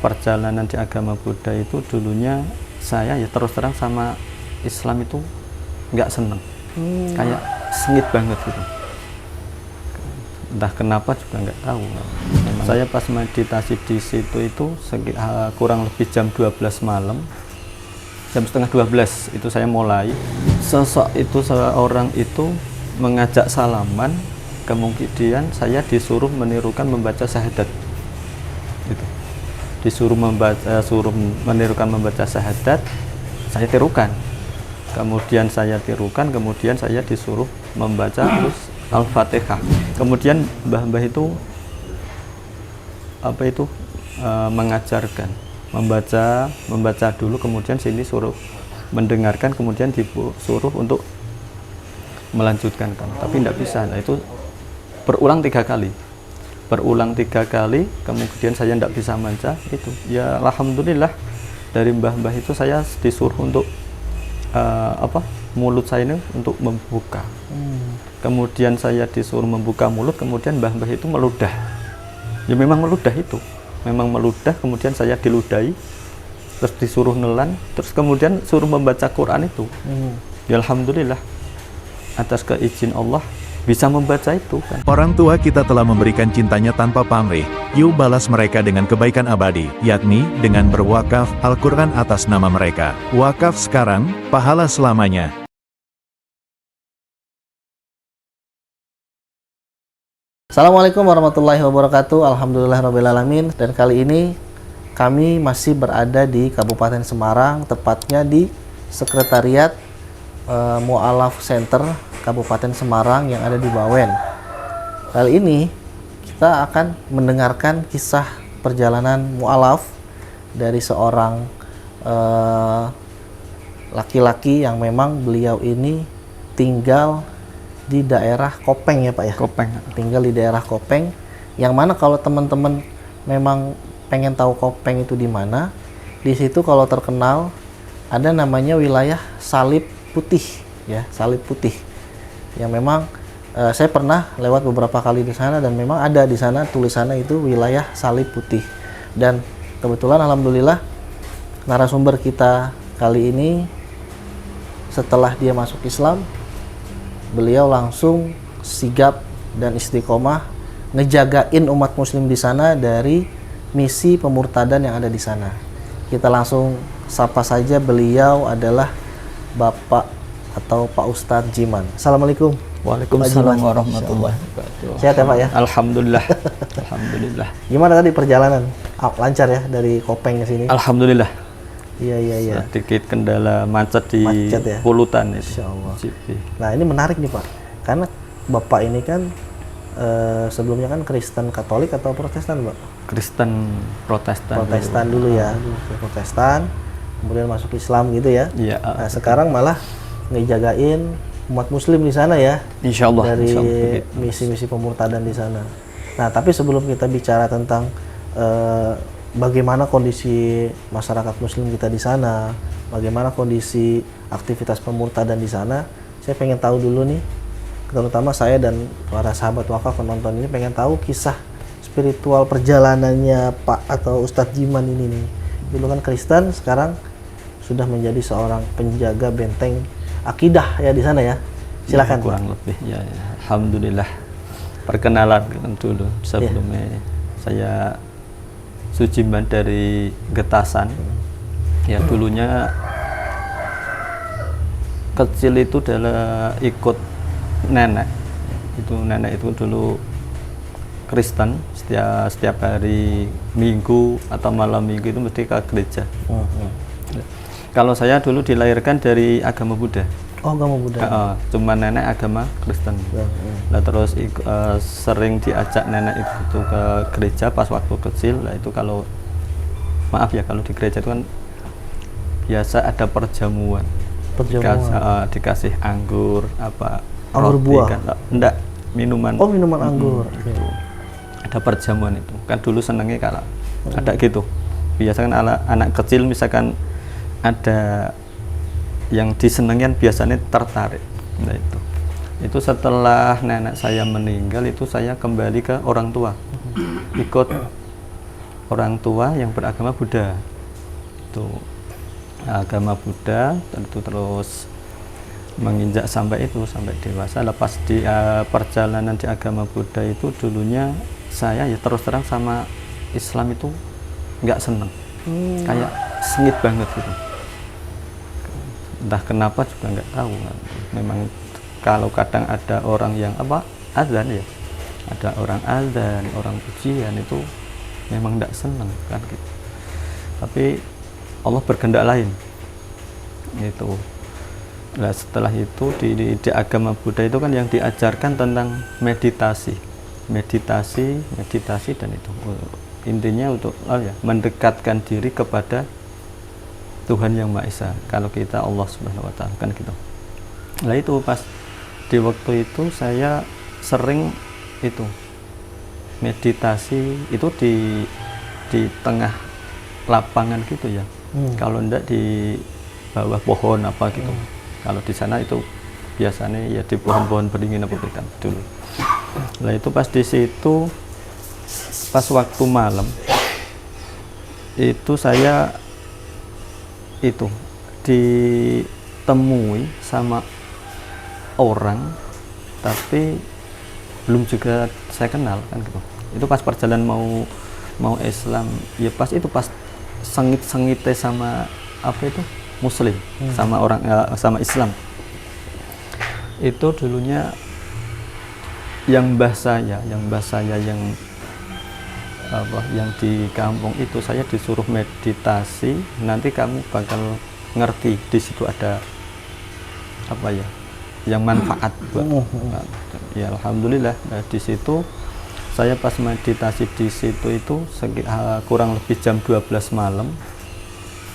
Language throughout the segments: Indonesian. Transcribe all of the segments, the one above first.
Perjalanan di agama Buddha itu dulunya saya ya terus terang sama Islam itu nggak seneng, kayak sengit banget gitu. Entah kenapa juga nggak tahu. Saya pas meditasi di situ itu kurang lebih jam 12 malam, jam setengah 12 itu saya mulai. Seorang itu mengajak salaman, kemudian saya disuruh menirukan membaca syahadat. Itu. Disuruh menirukan membaca syahadat, saya tirukan. Kemudian saya tirukan, kemudian saya disuruh membaca terus Al-Fatihah. Kemudian mbah-mbah itu mengajarkan membaca dulu, kemudian sini suruh mendengarkan, kemudian disuruh untuk melanjutkan kan. Tapi tidak bisa. Nah, itu berulang 3 kali. Kemudian saya tidak bisa baca itu. Ya alhamdulillah dari mbah-mbah itu saya disuruh untuk mulut saya ini untuk membuka. Kemudian saya disuruh membuka mulut, kemudian mbah-mbah itu meludah. Ya memang meludah itu. Memang meludah, kemudian saya diludahi. Terus disuruh nelan, terus kemudian suruh membaca Quran itu. Ya alhamdulillah atas keizin Allah bisa membaca itu kan. Orang tua kita telah memberikan cintanya tanpa pamrih, yuk balas mereka dengan kebaikan abadi, yakni dengan berwakaf Al-Quran atas nama mereka. Wakaf sekarang, pahala selamanya. Assalamualaikum warahmatullahi wabarakatuh. Alhamdulillahirrabbilalamin. Dan kali ini kami masih berada di Kabupaten Semarang, tepatnya di Sekretariat Mu'alaf Center Kabupaten Semarang yang ada di Bawen. Kali ini kita akan mendengarkan kisah perjalanan mu'alaf dari seorang laki-laki yang memang beliau ini tinggal di daerah Kopeng ya Pak ya? Kopeng. Tinggal di daerah Kopeng, yang mana kalau teman-teman memang pengen tahu Kopeng itu di mana, di situ kalau terkenal ada namanya wilayah Salib Putih ya, Salib Putih. Yang memang saya pernah lewat beberapa kali di sana dan memang ada di sana tulisannya itu wilayah Salib Putih. Dan kebetulan alhamdulillah narasumber kita kali ini setelah dia masuk Islam, beliau langsung sigap dan istiqomah ngejagain umat muslim di sana dari misi pemurtadan yang ada di sana. Kita langsung sapa saja, beliau adalah Bapak atau Pak Ustadz Jiman. Assalamualaikum. Waalaikumsalam warahmatullahi wabarakatuh. Sehat ya Pak ya? Alhamdulillah. Alhamdulillah. Gimana tadi perjalanan? Lancar ya dari Kopeng ke sini? Alhamdulillah. Iya. Sedikit kendala macet di ya? Pulutan itu. Insya Allah. GP. Nah ini menarik nih Pak, karena Bapak ini kan sebelumnya kan Kristen Katolik atau Protestan Pak? Kristen Protestan. Protestan dulu ya, Protestan, kemudian masuk Islam gitu ya. Iya. Nah sekarang malah ngejagain umat muslim di sana ya, Insya Allah. dari Insya Allah. misi-misi pemurtadan di sana. Nah tapi sebelum kita bicara tentang bagaimana kondisi masyarakat muslim kita di sana, bagaimana kondisi aktivitas pemurtadan di sana, saya pengen tahu dulu nih, terutama saya dan para sahabat wakaf penonton ini pengen tahu kisah spiritual perjalanannya Pak atau Ustadz Jiman ini nih. Dulu kan Kristen, sekarang sudah menjadi seorang penjaga benteng akidah ya di sana ya. Silakan. Ya, kurang lebih ya. Alhamdulillah. Perkenalan dulu sebelumnya. Saya Sujiman dari Getasan. Ya dulunya kecil itu adalah ikut nenek. Nenek itu dulu Kristen, setiap hari Minggu atau malam Minggu itu mesti ke gereja. Kalau saya dulu dilahirkan dari agama Buddha. Oh, agama Buddha. Cuma nenek agama Kristen. Nah terus sering diajak nenek itu ke gereja pas waktu kecil. Nah itu kalau di gereja itu kan biasa ada perjamuan. Dikasih anggur anggur roti, buah kan. Enggak, minuman. Oh, minuman anggur. Gitu. Ada perjamuan itu. Kan dulu senengnya kalau ada gitu. Biasa kan anak kecil misalkan ada yang disenengin biasanya tertarik. Nah itu setelah nenek saya meninggal itu saya kembali ke orang tua, ikut orang tua yang beragama Buddha. Itu agama Buddha, tentu terus menginjak sampai dewasa. Lepas di perjalanan di agama Buddha itu dulunya saya ya terus terang sama Islam itu nggak seneng, kayak sengit banget gitu. Entah kenapa juga nggak tahu. Memang kalau kadang ada orang yang azan ya, ada orang azan, orang pujian itu memang nggak seneng kan gitu. Tapi Allah berkehendak lain itu. Nah, setelah itu di agama Buddha itu kan yang diajarkan tentang meditasi dan itu intinya untuk mendekatkan diri kepada Tuhan yang Maha Esa. Kalau kita Allah Subhanahu Wa Taala kan gitu. Nah itu pas di waktu itu saya sering itu meditasi itu di tengah lapangan gitu ya. Kalau enggak di bawah pohon apa gitu. Kalau di sana itu biasanya ya di pohon-pohon beringin apa kan dulu. Nah itu pas di situ pas waktu malam itu saya itu ditemui sama orang tapi belum juga saya kenal kan gitu. Itu pas perjalanan mau Islam ya pas sengit-sengitnya sama itu Muslim sama orang sama Islam. Itu dulunya yang mbah saya yang di kampung itu saya disuruh meditasi, nanti kamu bakal ngerti di situ ada yang manfaat buat. Ya alhamdulillah di situ saya pas meditasi di situ itu kurang lebih jam 12 malam,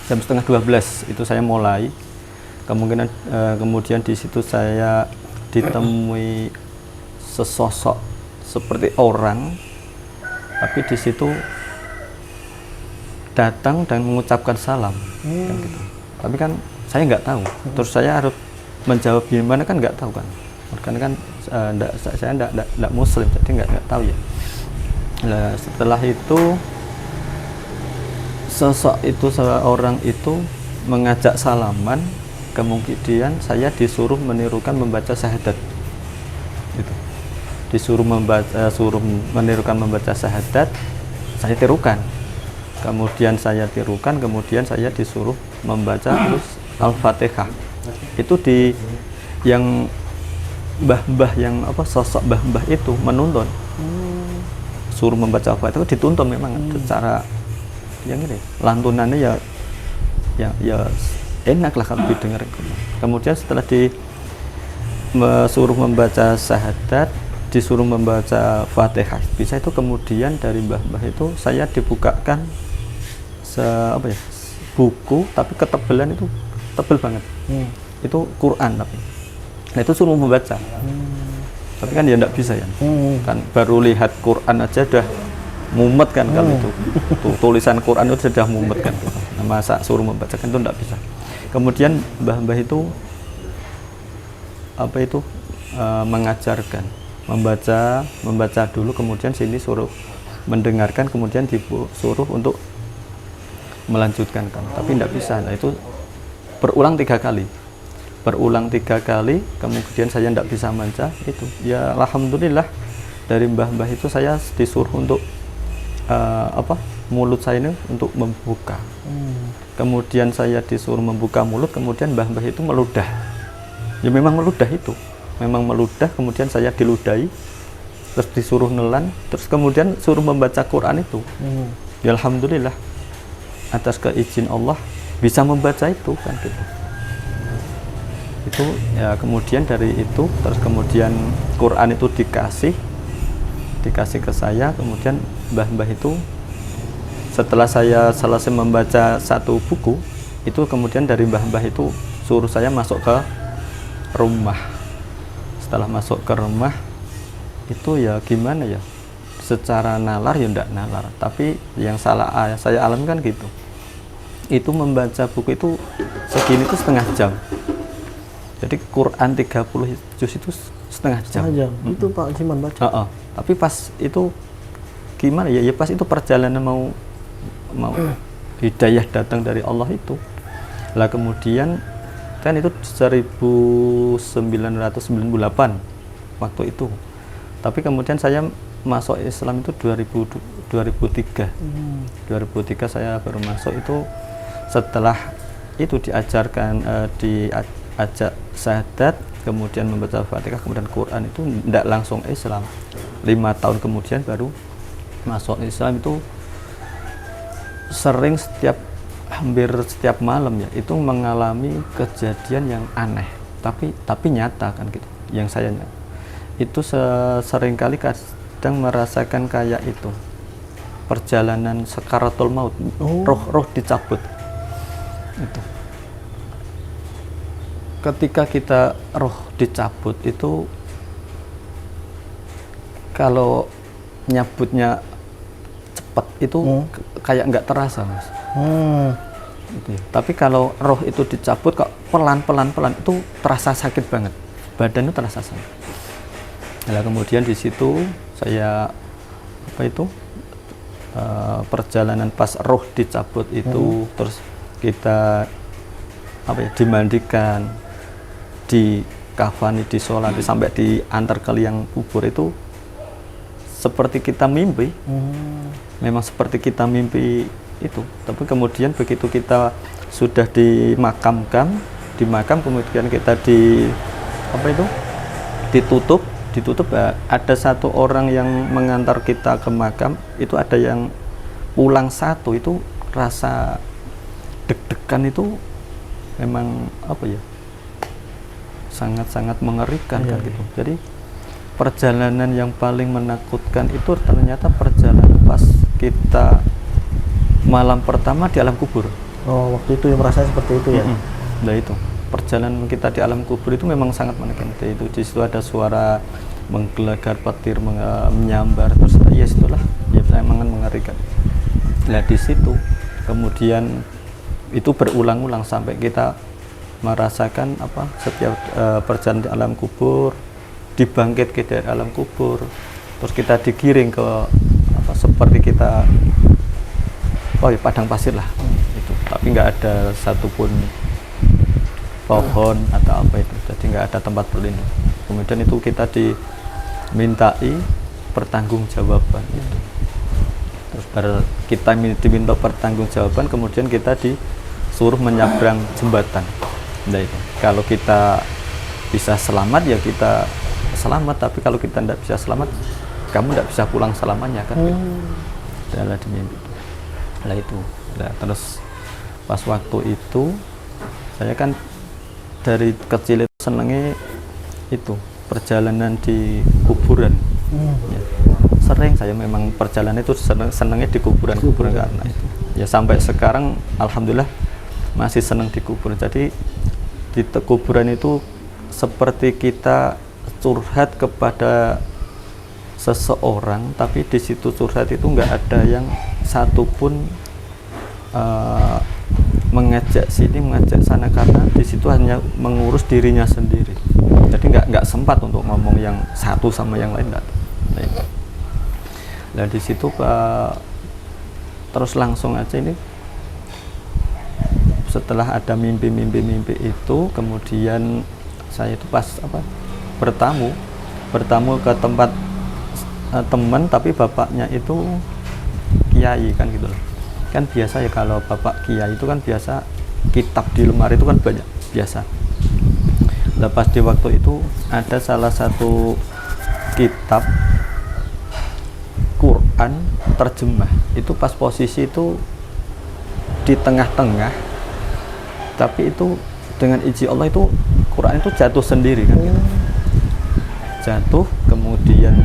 jam setengah 12 itu saya mulai. Kemudian di situ saya ditemui sesosok seperti orang, tapi di situ datang dan mengucapkan salam, kan gitu. Tapi kan saya nggak tahu. Terus saya harus menjawab gimana kan nggak tahu kan. Karena kan saya enggak Muslim, jadi nggak tahu ya. Nah, setelah itu seorang itu mengajak salaman, kemudian saya disuruh menirukan membaca syahadat. Gitu. Disuruh menirukan membaca syahadat, saya tirukan. Kemudian saya disuruh membaca terus Al-Fatihah. Itu yang mbah-mbah yang sosok mbah-mbah itu menuntun. Suruh membaca Al-Fatihah itu dituntun memang secara yang ini lantunannya ya enak lah kalau didengar. Kemudian setelah disuruh membaca syahadat, disuruh membaca Fatihah bisa itu, kemudian dari mbah-mbah itu saya dibukakan buku tapi ketebalan itu tebal banget. Itu Quran tapi. Nah itu suruh membaca. Tapi kan ya enggak bisa ya. Kan baru lihat Quran aja udah mumet kan kalau itu. Tulisan Quran itu sudah mumet kan. Nah, masa suruh membacakan itu enggak bisa. Kemudian mbah-mbah itu mengajarkan membaca dulu, kemudian sini suruh mendengarkan, kemudian disuruh untuk melanjutkan kan. Tapi enggak bisa. Nah itu berulang 3 kali, kemudian saya tidak bisa baca itu. Ya alhamdulillah dari mbah-mbah itu saya disuruh untuk mulut saya ini untuk membuka. Kemudian saya disuruh membuka mulut, kemudian mbah-mbah itu meludah. Ya memang meludah itu. Memang meludah, kemudian saya diludahi. Terus disuruh nelan, terus kemudian suruh membaca Quran itu. Ya alhamdulillah atas keizin Allah bisa membaca itu kan gitu. Itu ya kemudian dari itu terus kemudian Quran itu dikasih ke saya, kemudian mbah-mbah itu setelah saya selesai membaca satu buku itu, kemudian dari mbah-mbah itu suruh saya masuk ke rumah. Setelah masuk ke rumah itu ya gimana ya, secara nalar ya enggak nalar, tapi yang saya alami kan gitu. Itu membaca buku itu segini itu setengah jam. Jadi Quran 30 juz itu setengah jam. Itu Pak Jiman baca. Tapi pas itu gimana ya? Ya pas itu perjalanan mau mau hidayah datang dari Allah itu. Lah kemudian kan itu 1998 waktu itu. Tapi kemudian saya masuk Islam itu 2003. 2003 saya baru masuk itu setelah itu diajarkan diajak syahadat, kemudian membaca Fatihah, kemudian Quran, itu tidak langsung Islam. 5 tahun kemudian baru masuk Islam. Itu sering hampir setiap malam ya itu mengalami kejadian yang aneh, tapi nyata kan gitu. Yang saya itu sering kali kadang merasakan kayak itu perjalanan sakaratul maut, roh dicabut. Itu ketika kita roh dicabut itu kalau nyabutnya cepat itu kayak nggak terasa, Mas. Gitu ya. Tapi kalau roh itu dicabut kok pelan itu terasa sakit banget, badan itu terasa sakit. Nah, kemudian di situ saya perjalanan pas roh dicabut itu terus kita dimandikan, dikafani, disolati, sampai diantar ke liang kubur. Itu seperti kita mimpi, memang seperti kita mimpi itu. Tapi kemudian begitu kita sudah dimakam, kemudian kita ditutup, ada satu orang yang mengantar kita ke makam. Itu ada yang pulang satu, itu rasa deg-degan itu memang sangat-sangat mengerikan kan gitu. Jadi perjalanan yang paling menakutkan itu ternyata perjalanan pas kita malam pertama di alam kubur. Oh, waktu itu yang merasa seperti itu ya. Nah itu perjalanan kita di alam kubur itu memang sangat menakutkan. Itu di situ ada suara menggelegar petir, menyambar, terus ya itulah ya memang mengerikan. Nah di situ kemudian itu berulang-ulang sampai kita merasakan setiap perjalanan di alam kubur, dibangkitkan dari alam kubur, terus kita digiring ke seperti kita padang pasir lah itu, tapi nggak ada satupun pohon atau apa itu, jadi nggak ada tempat berlindung. Kemudian itu kita dimintai pertanggungjawaban itu. Terus kita diminta pertanggungjawaban, kemudian kita disuruh menyeberang jembatan. Nah itu, kalau kita bisa selamat ya kita selamat, tapi kalau kita tidak bisa selamat, kamu tidak bisa pulang selamanya kan. Adalah di mimpi. Nah itu. Nah, terus pas waktu itu saya kan dari kecil itu senengnya itu perjalanan di kuburan. Ya. Sering saya memang perjalanan itu senengnya di kuburan karena itu. Ya sampai sekarang alhamdulillah masih seneng di kuburan. Jadi di kuburan itu seperti kita curhat kepada seseorang, tapi di situ curhat itu nggak ada yang satupun mengajak sini, mengajak sana, karena di situ hanya mengurus dirinya sendiri. Jadi nggak sempat untuk ngomong yang satu sama yang lain. Nah di situ terus langsung aja ini setelah ada mimpi itu, kemudian saya itu pas bertamu ke tempat teman, tapi bapaknya itu kiai kan gitu loh. Kan biasa ya kalau bapak kiai itu kan biasa kitab di lemari itu kan banyak biasa. Nah pas di waktu itu ada salah satu kitab Quran terjemah, itu pas posisi itu di tengah-tengah, tapi itu dengan izin Allah itu Quran itu jatuh sendiri kan gitu. Jatuh, kemudian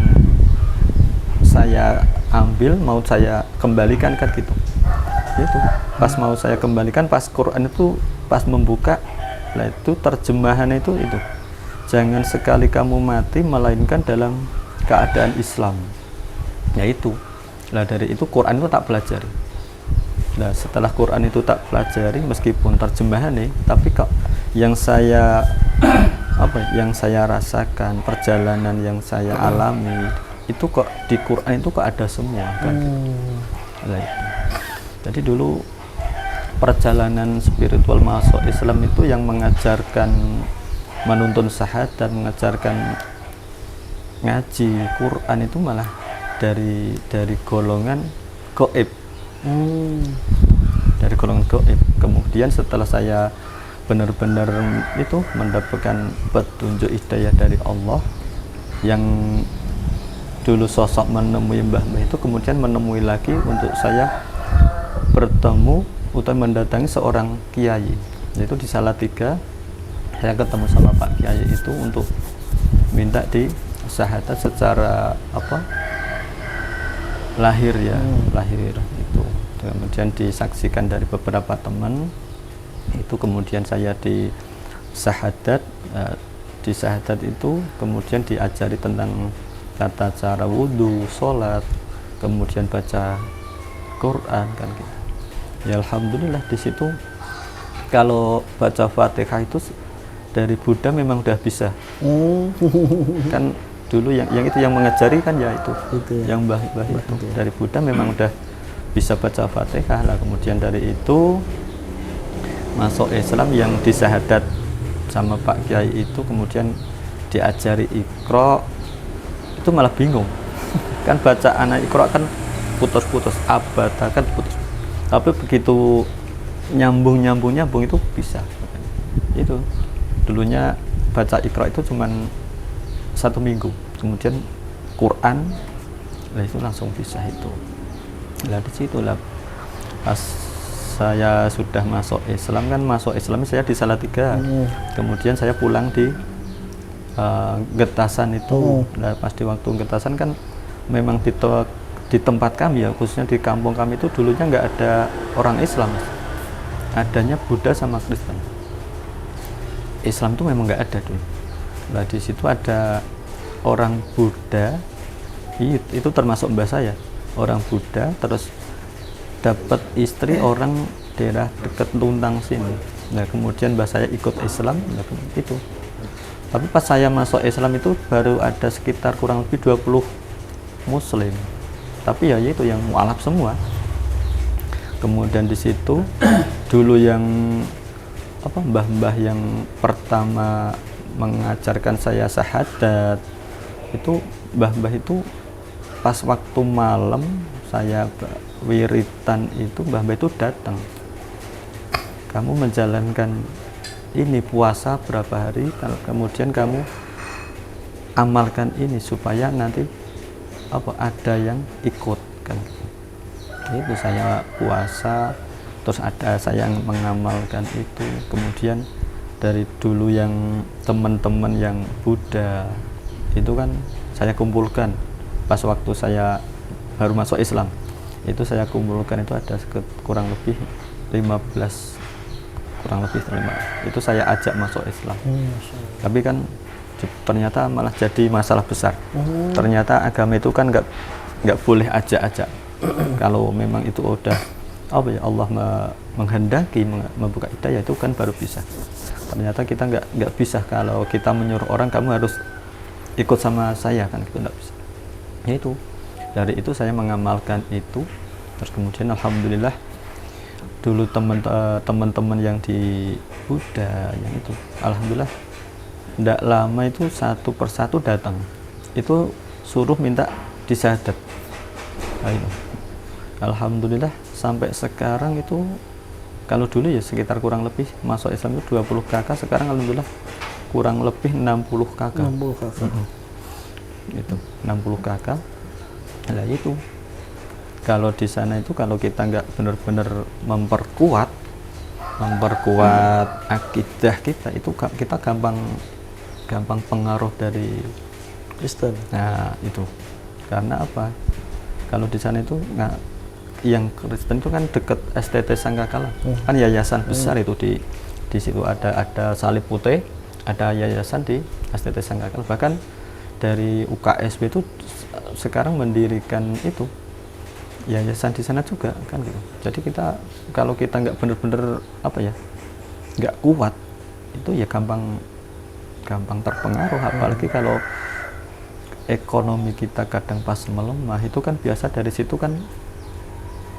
saya ambil, mau saya kembalikan kan gitu. Itu pas mau saya kembalikan, pas Quran itu pas membuka, lah itu terjemahannya itu jangan sekali kamu mati melainkan dalam keadaan Islam. Ya itu. Lah dari itu Quran itu tak pelajari. Nah setelah Quran itu tak pelajari, meskipun terjemahannya, tapi kok yang saya yang saya rasakan, perjalanan yang saya alami itu kok di Quran itu kok ada semua kan. Nah, itu. Jadi dulu perjalanan spiritual masuk Islam itu yang mengajarkan menuntun syahadat, mengajarkan ngaji Quran itu malah dari golongan gaib. Dari golongan gaib. Kemudian setelah saya benar-benar itu mendapatkan petunjuk hidayah dari Allah, yang dulu sosok menemui mbah-mbah itu kemudian menemui lagi untuk saya bertemu atau mendatangi seorang kiai, yaitu di Salatiga. Saya ketemu sama Pak Kiai itu untuk minta di syahadat secara lahir ya, lahir itu. Kemudian disaksikan dari beberapa teman itu, kemudian saya di syahadat. Di syahadat itu kemudian diajari tentang tata cara wudhu, sholat, kemudian baca Quran kan gitu. Ya alhamdulillah di situ kalau baca Fatihah itu dari Buddha memang udah bisa. Kan dulu yang itu yang mengajari kan ya itu ya. Yang mbah-mbah itu dari Buddha memang udah bisa baca Fatihah lah. Kemudian dari itu masuk Islam yang disyahadat sama Pak Kiai itu, kemudian diajari Iqra, itu malah bingung. Kan baca anak Iqra kan putus-putus, abada kan putus. Tapi begitu nyambung itu bisa. Itu dulunya baca Iqra itu cuman 1 minggu, kemudian Quran lah itu langsung bisa itu. Lah di situ lah pas saya sudah masuk Islam, kan masuk Islam saya di Salatiga. Kemudian saya pulang di Getasan itu. Nah, pas di waktu Getasan kan memang di tempat kami ya, khususnya di kampung kami itu dulunya nggak ada orang Islam, adanya Buddha sama Kristen. Islam itu memang nggak ada dulu. Nah di situ ada orang Buddha, itu termasuk mbah saya, orang Buddha, terus dapat istri orang daerah dekat Luntang sini. Nah kemudian mbah saya ikut Islam, nah, itu. Tapi pas saya masuk Islam itu baru ada sekitar kurang lebih 20 Muslim. Tapi ya itu yang mualaf semua. Kemudian di situ dulu yang mbah-mbah yang pertama mengajarkan saya syahadat itu, mbah-mbah itu pas waktu malam saya wiritan itu, mbah-mbah itu datang, kamu menjalankan ini puasa berapa hari, kemudian kamu amalkan ini supaya nanti ada yang ikut kan. Itu saya puasa, terus ada saya yang mengamalkan itu. Kemudian dari dulu yang teman-teman yang Buddha itu kan saya kumpulkan pas waktu saya baru masuk Islam, itu saya kumpulkan itu ada kurang lebih 15, itu saya ajak masuk Islam. Tapi kan ternyata malah jadi masalah besar. Ternyata agama itu kan nggak boleh ajak-ajak. Kalau memang itu udah Allah menghendaki membuka hidayah, itu kan baru bisa. Ternyata kita nggak bisa kalau kita menyuruh orang kamu harus ikut sama saya, kan gitu nggak bisa. Ya itu, dari itu saya mengamalkan itu. Terus kemudian alhamdulillah dulu teman-teman yang di Buddha yang itu, alhamdulillah tidak lama itu satu persatu datang, itu suruh minta disyahadat. Alhamdulillah sampai sekarang itu, kalau dulu ya sekitar kurang lebih masuk Islam itu 20 kakak, sekarang alhamdulillah kurang lebih 60 kakak. 60 kakak. Itu 60 kakak. Nah itu kalau di sana itu kalau kita nggak benar-benar memperkuat akidah kita, itu kita gampang pengaruh dari Kristen. Nah itu karena apa? Kalau di sana itu nggak, yang Kristen itu kan dekat STT Sanggakala, kan yayasan besar itu di situ ada salib putih, ada yayasan di STT Sanggakala. Bahkan dari UKSB itu sekarang mendirikan itu yayasan di sana juga kan gitu. Jadi kita kalau kita nggak benar-benar nggak kuat, itu ya gampang terpengaruh. Apalagi kalau ekonomi kita kadang pas melemah, itu kan biasa dari situ kan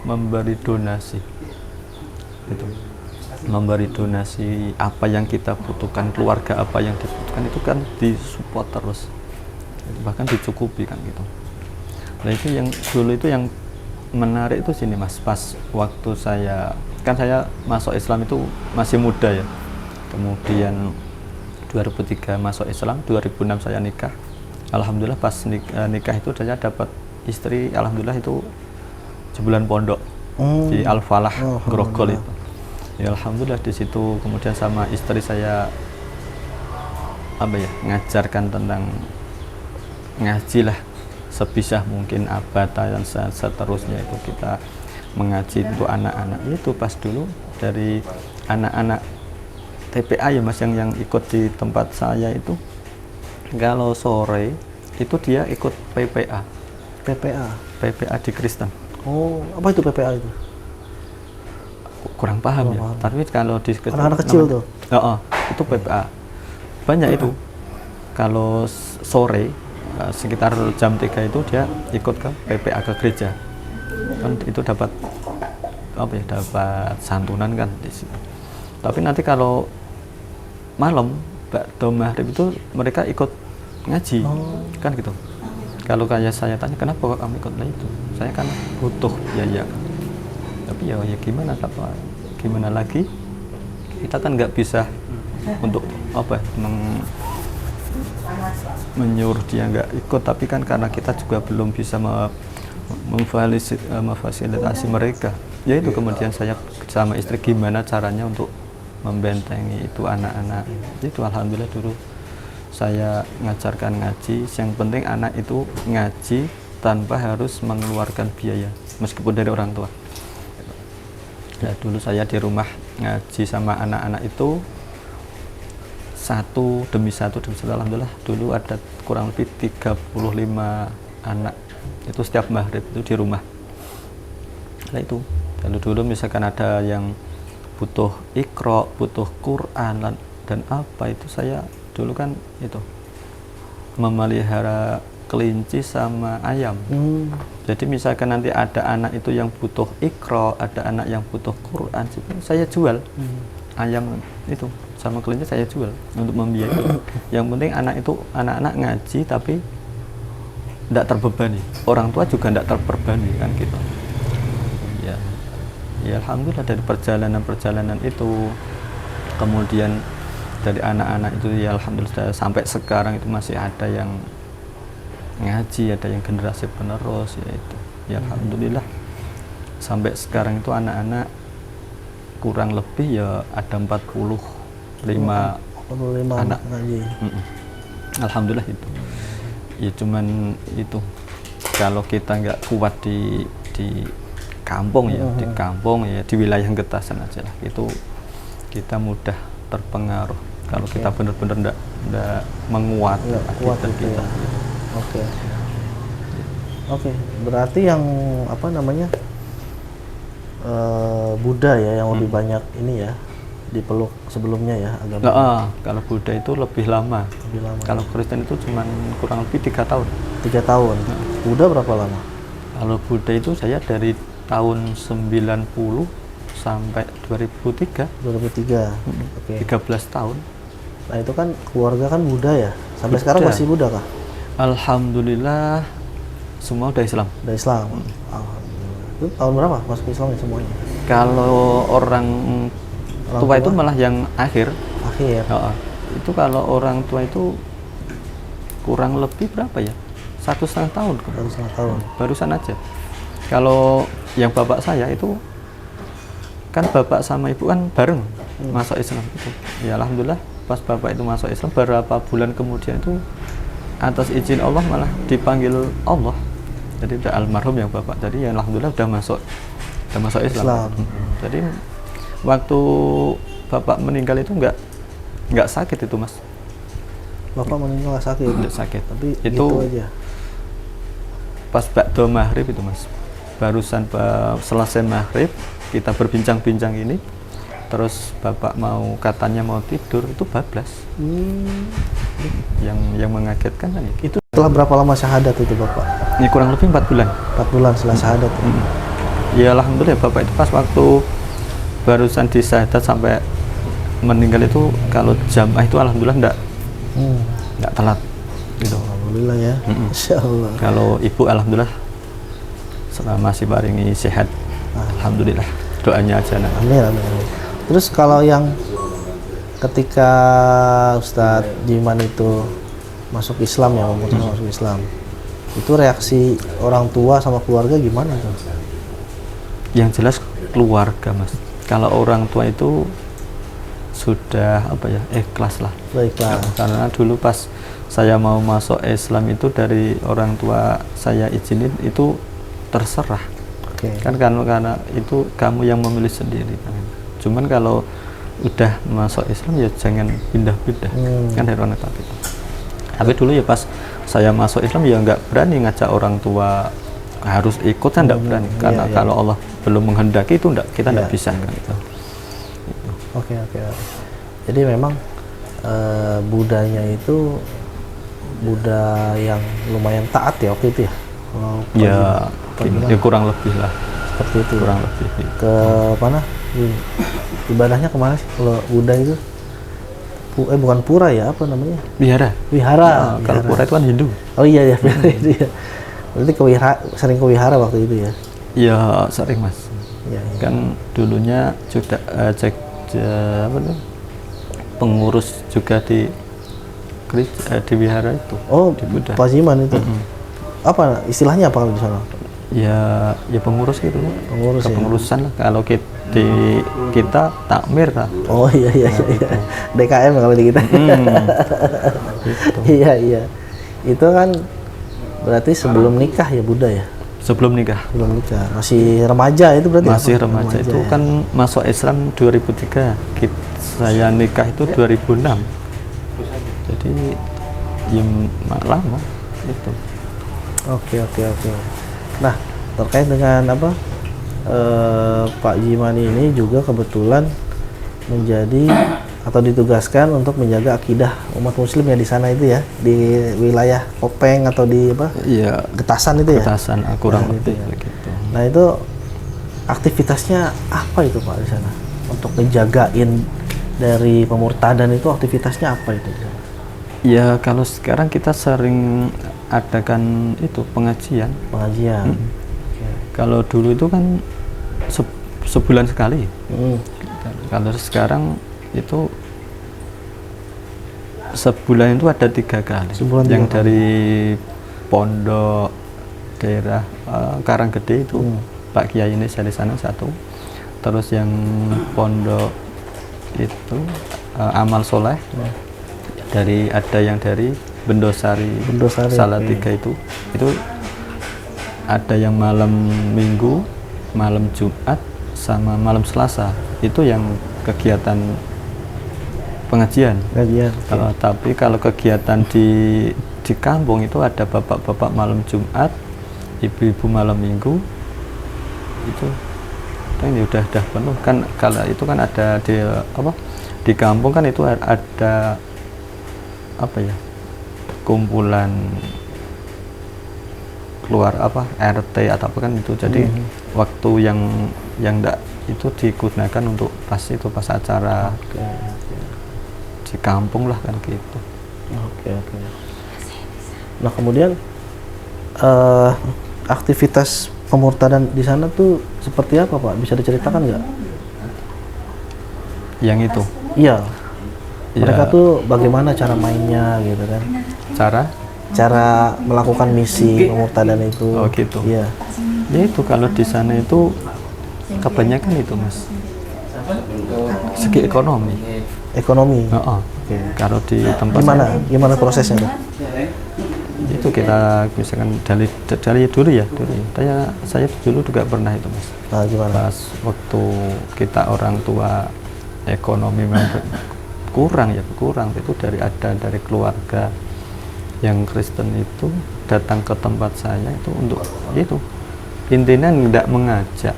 memberi donasi. Itu memberi donasi apa yang kita butuhkan, keluarga apa yang dibutuhkan itu kan disupport terus, bahkan dicukupi kan gitu. Nah itu yang dulu itu yang menarik itu sini Mas, pas waktu saya masuk Islam itu masih muda ya, kemudian 2003 masuk Islam, 2006 saya nikah. Alhamdulillah pas nikah itu saya dapat istri, alhamdulillah itu sebulan pondok di Al-Falah Grogol itu. Ya alhamdulillah di situ, kemudian sama istri saya ngajarkan tentang ngaji lah sebisa mungkin abata dan seterusnya itu kita mengaji untuk anak-anak. Itu pas dulu dari anak-anak TPA ya Mas yang ikut di tempat saya itu, kalau sore itu dia ikut PPA di Kristen. Oh, apa itu PPA itu? Kurang paham ya. Tapi kalau di anak-anak kecil tuh. Itu PPA. Banyak itu. Kalau sore sekitar jam 3 itu dia ikut ke PPA ke gereja. Kan itu dapat dapat santunan kan di situ. Tapi nanti kalau malam ba'da maghrib itu mereka ikut ngaji. Kan gitu. Kalau kayak saya tanya kenapa kamu ikut itu? Saya kan butuh biaya. Tapi ya gimana lagi, kita kan nggak bisa untuk menyuruh dia nggak ikut, tapi kan karena kita juga belum bisa memfasilitasi mereka, ya itu kemudian saya sama istri gimana caranya untuk membentengi itu anak-anak. Itu alhamdulillah dulu saya ngajarkan ngaji, yang penting anak itu ngaji tanpa harus mengeluarkan biaya meskipun dari orang tua. Ya, dulu saya di rumah ngaji sama anak-anak itu satu demi satu, alhamdulillah dulu ada kurang lebih 35 anak itu setiap maghrib itu di rumah. Nah itu kalau dulu misalkan ada yang butuh Iqra, butuh Quran dan apa itu, saya dulu kan itu memelihara kelinci sama ayam. Jadi misalkan nanti ada anak itu yang butuh Iqra, ada anak yang butuh Quran, saya jual ayam itu sama kelinci, saya jual untuk membiayai. Yang penting anak-anak ngaji tapi tidak terbebani, orang tua juga tidak terbebani kan gitu. Ya alhamdulillah dari perjalanan itu, kemudian dari anak-anak itu ya alhamdulillah sampai sekarang itu masih ada yang ngaji, ada yang generasi penerus ya itu. Ya alhamdulillah sampai sekarang itu anak-anak kurang lebih ya ada 45 anak ngaji. Alhamdulillah itu. Ya cuman itu kalau kita nggak kuat di kampung ya, di kampung ya, di wilayah Getasan aja lah, itu kita mudah terpengaruh kalau kita benar-benar nggak menguat akidah kita. Oke. Berarti yang Buddha ya yang lebih banyak ini ya dipeluk sebelumnya ya agama. Kalau Buddha itu lebih lama. Kalau Kristen itu cuma kurang lebih 3 tahun. 3 tahun. Buddha berapa lama? Kalau Buddha itu saya dari tahun 90 sampai 2003. 2003. Oke. 13 tahun. Nah itu kan keluarga kan Buddha ya. Sampai sekarang masih Buddha kah? Alhamdulillah semua udah Islam. Udah Islam. Alhamdulillah. Itu tahun berapa masuk Islam ya semuanya? Kalau orang tua itu malah yang akhir. Itu kalau orang tua itu kurang lebih berapa ya? 1,5 tahun. 1,5 tahun. Barusan aja. Kalau yang bapak saya itu kan bapak sama ibu kan bareng masuk Islam itu. Ya alhamdulillah pas bapak itu masuk Islam beberapa bulan kemudian itu atas izin Allah malah dipanggil Allah. Jadi udah almarhum yang bapak. Jadi ya alhamdulillah udah masuk Islam. Jadi waktu bapak meninggal itu nggak sakit itu Mas. Bapak meninggal nggak sakit? Nggak sakit. Tapi itu gitu aja. Pas ba'da maghrib itu Mas. Barusan selesai maghrib kita berbincang-bincang ini. Terus bapak katanya mau tidur itu bablas. Yang mengagetkan kan itu setelah berapa lama syahadat itu bapak? Ini kurang lebih 4 bulan. 4 bulan setelah syahadat. Ya alhamdulillah bapak itu pas waktu barusan disyahadat sampai meninggal itu kalau jamaah itu alhamdulillah enggak telat gitu. Alhamdulillah ya. Insya Allah. Kalau ibu alhamdulillah selama masih baringi sehat. Alhamdulillah. Doanya aja nak. Amin, amin, amin. Terus kalau yang ketika Ustadz Jiman itu masuk Islam ya, masuk Islam, itu reaksi orang tua sama keluarga gimana tuh? Yang jelas keluarga mas. Kalau orang tua itu sudah apa ya, ikhlas lah. Baiklah. Karena dulu pas saya mau masuk Islam itu dari orang tua saya izinin itu terserah. Oke. Kan karena itu kamu yang memilih sendiri. Cuman kalau udah masuk Islam ya jangan pindah-pindah. Kan dari orang tua itu. Tapi dulu ya pas saya masuk Islam ya nggak berani ngajak orang tua harus ikut, kan nggak berani. Karena kalau Allah belum menghendaki itu kita nggak bisa kan itu. Oke. Jadi memang budanya itu Buddha yang lumayan taat ya waktu itu ya? Ya kurang lebih lah. Seperti itu. Kurang lebih. Ke mana? Ibadahnya kemana sih kalau Buddha itu? Bukan pura ya, apa namanya? Wihara. Wihara. Kalau pura itu kan Hindu. Oh iya itu ya. Berarti sering ke wihara waktu itu ya? Iya sering mas. Ya. Kan dulunya juga pengurus juga di wihara itu. Oh, di Buddha. Pak Jiman itu. Apa istilahnya apa kalau di sana? Ya pengurus gitu. Pengurus. Kepengurusan lah. Kalau kita takmir lah. Oh iya. DKM kalau di kita. Gitu. Iya. Itu kan berarti sebelum nikah ya Buddha ya? Sebelum nikah. Belum nikah. Masih remaja itu berarti? Masih remaja itu ya? kan masuk Islam 2003. Saya nikah itu 2006. Jadi ya lama itu. Oke. Nah, terkait dengan apa? Pak Jiman ini juga kebetulan menjadi atau ditugaskan untuk menjaga akidah umat muslim ya di sana itu ya, di wilayah Kopeng atau di apa? Iya. Getasan itu ya? Getasan kurang Nah, lebih itu ya. begitu. Nah itu aktivitasnya apa itu Pak di sana? Untuk ngejagain dari pemurtadan itu aktivitasnya apa itu? Ya kalau sekarang kita sering adakan itu pengajian. Pengajian. Kalau dulu itu kan sebulan sekali. Kalau sekarang itu sebulan itu ada 3 kali. Sebulan yang 3 kali. dari pondok daerah Karanggede itu Pak Kiai ini dari sana satu. Terus yang pondok itu Amal Soleh ada yang dari Bendosari Salatiga itu ada yang malam Minggu, malam Jumat sama malam Selasa itu yang kegiatan pengajian. Tapi kalau kegiatan di kampung itu ada bapak-bapak malam Jumat, ibu-ibu malam Minggu itu ini udah penuh kan. Kalau itu kan ada di kampung kan itu ada apa ya, kumpulan keluar RT atau apa kan itu. Jadi waktu yang enggak itu digunakan untuk pas acara di kampung lah kan gitu. Oke. Nah kemudian aktivitas pemurtadan di sana tuh seperti apa Pak? Bisa diceritakan nggak? Yang itu? Iya. Mereka tuh bagaimana cara mainnya gitu kan? Cara melakukan misi pemurtadan itu. Oh gitu. Iya. Ya itu kalau di sana itu kebanyakan itu Mas. Segi ekonomi. Oke. Kalau di tempat gimana prosesnya tuh? Itu kita misalkan dari dulu ya. Saya dulu juga pernah itu Mas. Nah, gimana? Pas waktu kita orang tua ekonomi memang kurang itu dari keluarga yang Kristen itu datang ke tempat saya itu untuk itu intinya tidak mengajak,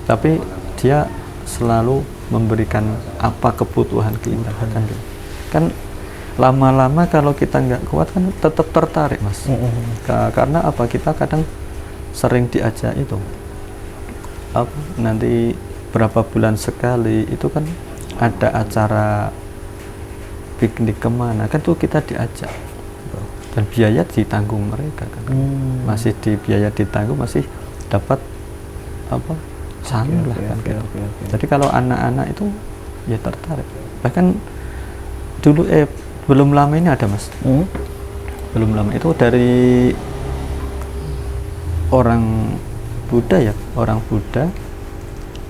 tapi dia selalu memberikan apa kebutuhan kita kan lama-lama kalau kita nggak kuat kan tetap tertarik Mas. Karena apa, kita kadang sering diajak itu apa nanti berapa bulan sekali itu kan ada acara piknik kemana kan tuh kita diajak dan biaya ditanggung mereka kan masih di biaya ditanggung masih dapat apa sangu lah kan gitu. Jadi kalau anak-anak itu ya tertarik bahkan dulu belum lama ini ada mas belum lama itu dari orang Buddha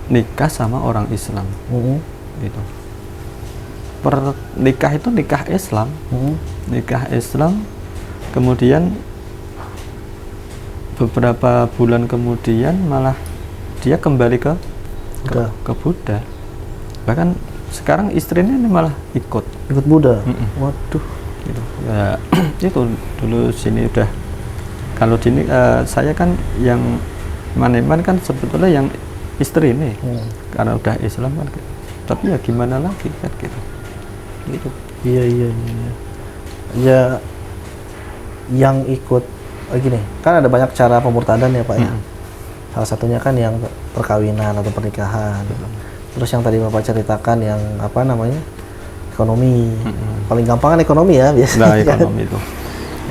nikah sama orang Islam gitu. Nikah itu nikah Islam kemudian beberapa bulan kemudian malah dia kembali ke Buddha bahkan sekarang istrinya ini malah ikut Buddha. Waduh gitu. Ya itu dulu sini udah kalau sini saya kan yang Maneman kan sebetulnya yang istri ini karena udah Islam kan gitu. Tapi ya gimana lagi kan gitu. Gitu. Iya. Ya yang ikut gini, kan ada banyak cara pemurtadan ya Pak ya. Salah satunya kan yang perkawinan atau pernikahan. Terus yang tadi Bapak ceritakan yang apa namanya? Ekonomi. Paling gampang kan ekonomi ya biasanya. Nah, ekonomi itu.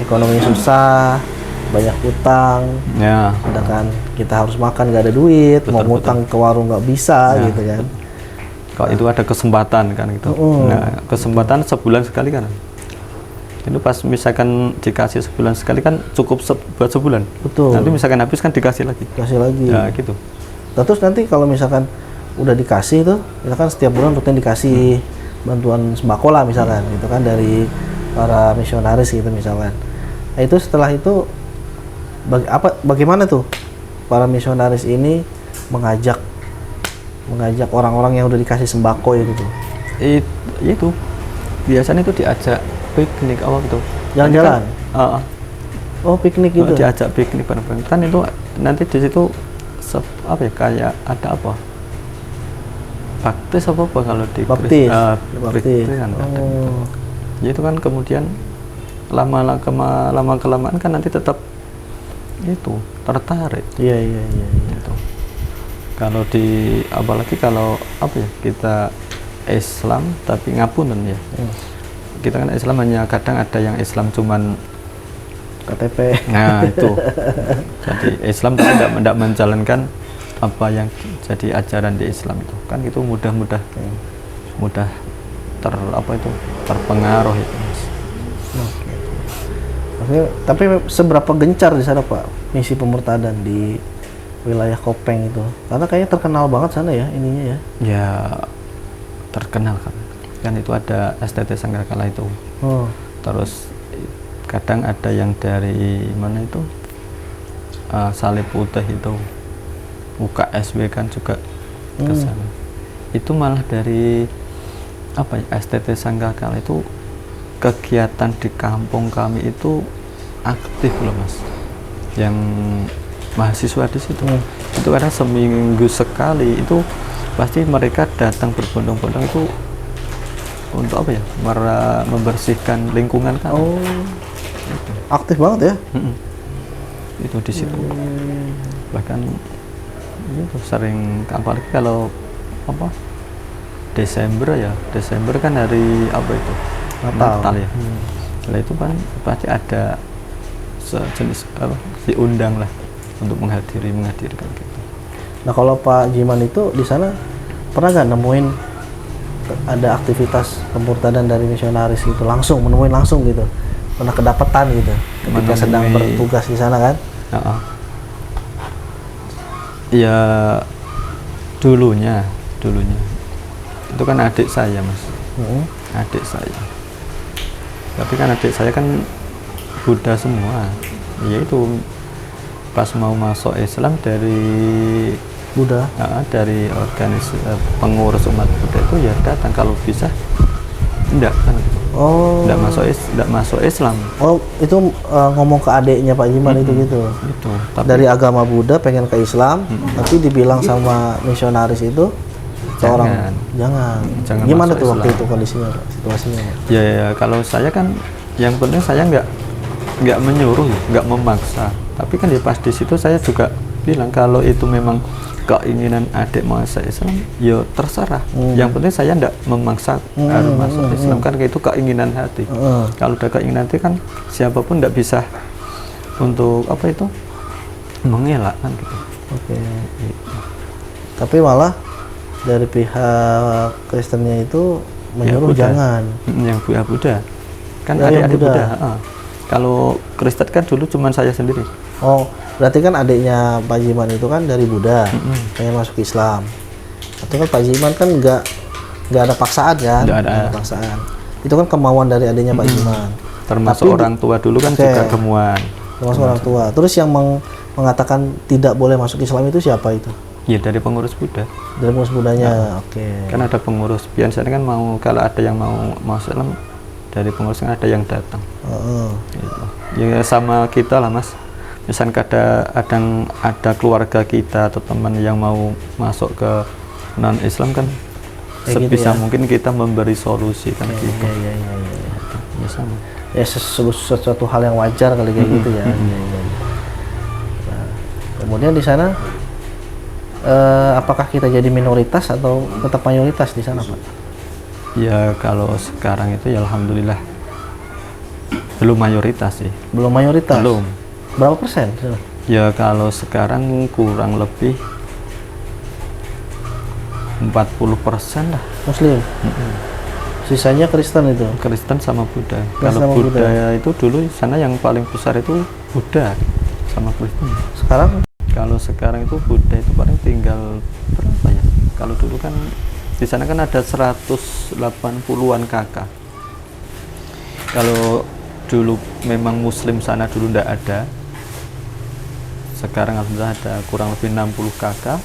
Ekonomi susah, banyak utang. Ya. Udah kan kita harus makan nggak ada duit, mau ngutang ke warung nggak bisa gitu kan. Kalau itu ada kesempatan kan gitu. Nah, kesempatan sebulan sekali kan. Itu pas misalkan dikasih sebulan sekali kan cukup buat sebulan. Betul. Nanti misalkan habis kan dikasih lagi. Kasih lagi. Ya gitu. Nah, terus nanti kalau misalkan udah dikasih tuh, kita kan setiap bulan rutin dikasih bantuan sembako lah misalkan, gitu kan dari para misionaris gitu misalkan. Nah, itu setelah itu bagaimana tuh para misionaris ini mengajak orang-orang yang udah dikasih sembako itu tuh? Itu biasanya itu diajak piknik awal gitu. Jalan-jalan. Oh piknik gitu. Diajak piknik bareng-bareng. Kan itu nanti di situ apa ya kayak ada apa? Baptis apa kalau di baptis. Kristen ada. Ya itu kan kemudian lama kelamaan kan nanti tetap itu tertarik. Iya. Gitu. Kalau apalagi kalau apa ya kita Islam tapi ngapunten ya. Kita kan Islam hanya kadang ada yang Islam cuman KTP. Nah itu. Jadi Islam tidak menjalankan apa yang jadi ajaran di Islam itu kan itu mudah terpengaruh itu mas. Maksudnya, tapi seberapa gencar di sana Pak misi pemurtadan di wilayah Kopeng itu? Karena kayaknya terkenal banget sana ya ininya ya. Ya terkenal kan itu ada STT Sanggakala itu. Terus kadang ada yang dari mana itu Salib Putih itu. UKSW kan juga ke sana. Itu malah dari apa ya STT Sanggakala itu kegiatan di kampung kami itu aktif loh mas. Yang mahasiswa di situ itu kadang seminggu sekali itu pasti mereka datang berbondong-bondong itu untuk apa ya membersihkan lingkungan kan. Gitu. Aktif banget ya. Itu di situ. Bahkan itu sering apalagi kalau apa Desember kan hari apa itu Natal ya. Nah itu kan pasti ada sejenis apa diundang lah untuk menghadirkan gitu. Nah kalau Pak Jiman itu di sana pernah nggak nemuin ada aktivitas pemurtadan dari misionaris gitu langsung gitu, pernah kedapatan gitu ketika sedang bertugas di sana kan? Ya dulunya itu kan adik saya mas. Adik saya tapi kan adik saya kan Buddha semua ya itu pas mau masuk Islam dari Buddha dari pengurus umat Buddha itu ya datang kalau bisa enggak kan gitu. Enggak masuk Islam. Itu ngomong ke adiknya Pak Jiman itu gitu. Itu. Tapi, dari agama Buddha pengen ke Islam, tapi dibilang sama misionaris itu jangan. Gimana tuh waktu itu kondisinya, situasinya? Ya kalau saya kan yang penting saya nggak menyuruh, nggak memaksa. Tapi kan di pas di situ saya juga bilang kalau itu memang keinginan adik masuk Islam, ya terserah. Yang penting saya tidak memaksa harus masuk Islam, kan itu keinginan hati. Kalau udah keinginan hati kan siapapun tidak bisa untuk apa itu mengelak kan gitu. Oke. Tapi malah dari pihak Kristennya itu menyuruh Buddha. jangan. Yang Buddha kan Ya, yang adik-adik Buddha. Buddha. Kalau Kristen kan dulu cuma saya sendiri. Oh, berarti kan adiknya Pak Jiman itu kan dari Buddha, pengen masuk Islam. Atau kan Pak Jiman kan nggak ada paksaan kan? Nggak ada. Paksaan. Itu kan kemauan dari adiknya Pak Jiman. Termasuk Tapi orang tua dulu kan Oke. juga gemuan. Termasuk orang tua. Terus yang mengatakan tidak boleh masuk Islam itu siapa itu? Ya dari pengurus Buddha. Dari pengurus Buddhanya. Oke. Kan ada pengurus. Biasanya kan mau kalau ada yang mau masuk Islam dari pengurus kan ada yang datang. Heeh. Gitu. Ya sama kita lah Mas. Misalkan ada keluarga kita atau teman yang mau masuk ke non Islam kan Kayak gitu sebisa ya. mungkin kita memberi solusi kan gitu. Iya. Ya sama. Ya sesuatu hal yang wajar kali kayak gitu ya. Iya. Nah, kemudian di sana apakah kita jadi minoritas atau tetap mayoritas di sana, Pak? Ya kalau sekarang itu ya alhamdulillah belum mayoritas sih. Belum mayoritas. Belum. Berapa persen? di sana? Ya kalau sekarang kurang lebih 40% lah. Muslim. Sisanya Kristen itu. Kristen sama Buddha. Kristen Kalau sama Buddha. Buddha itu dulu di sana yang paling besar itu Buddha sama Kristen. Sekarang Kalau sekarang itu Buddha itu paling tinggal berapa ya? Kalau dulu kan di sana kan ada 180-an kakak. Kalau dulu memang Muslim sana dulu tidak ada. Sekarang alhamdulillah ada kurang lebih 60 kakak.